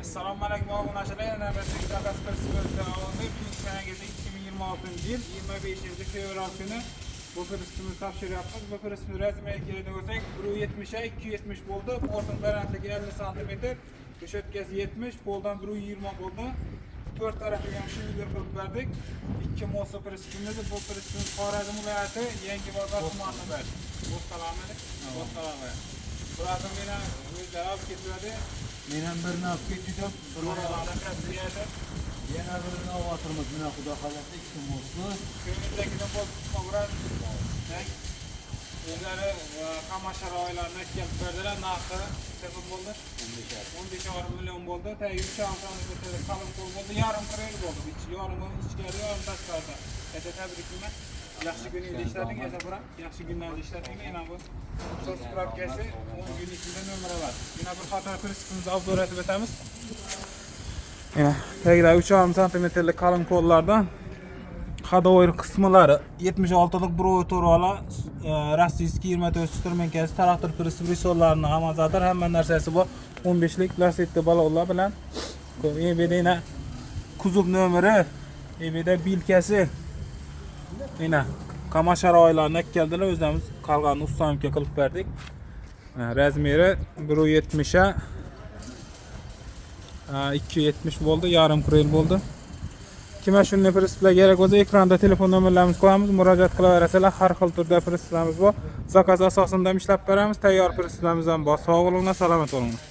Assalomu alaykum obunachilar. Navbatdagi zakaz pressimizni oldik. 2026-yil 25 fevral kuni bu pressimizni topshiryapmiz. Bu pressimiz rasmiy keladigan bo'lsak 170 ga 270 bo'ldi. Portun balandligi 50 sm, o'shotgasi 70, poldan 120 bo'ldi. 4 tarafiga ham shu yerga qilib berdik. 2 moso pressimiz, bu pressimiz Xorazm viloyati Yangi bozor tumanida. Bo'stalama. Bulardan meni o'zlari olib ketadi. Men birini olib ketdim, yana birini olib o'tirmiz. Mana xudo xolasa 2 mo'sli. Ko'ngildagidan bo'lib o'zlari qamashar oylarni kelib berdilar. Narxi qancha bo'ldi? 15 million bo'ldi. Tagi 3 qalin qo'l bo'ldi. Yarim qiril bo'ldi. Yarimi ichkari, yarim tashqarida. Tabriklayman. Yaxshi kuningizda ishlating, Esaburam. Yaxshi kunlarda ishlating. Mana bu so'z spravkasi 10 kun ichida nomer oladi. Yana bir qator pressimizni obzor etib o'tamiz. Mana tagida 3,5 sm qalin qo'llardan Xadovoy qismlari 76lik Broi Torola, Rossiyskiy 24 strmenkasi, traktor press risollarini hamazadir, hamma narsasi bor. 15lik lasetli balonlar bilan. Ebedena kuzov nomeri, ebeda bilkasi. Mana qamashar oylarni keldilar, o'zimiz qolganini ustamga qilib berdik. Razmeri 170 ga 270 bo'ldi, yarim qiril bo'ldi. Kimga shunday presslar kerak bo'lsa, ekranda telefon nomerlarimizni qo'yamiz, murojaat qilaverasizlar. Har xil turda presslarimiz bor. Zakaz asosida ishlab beramiz. Tayyor presslarimiz ham bor. Sog' bo'linglar, salomat bo'linglar.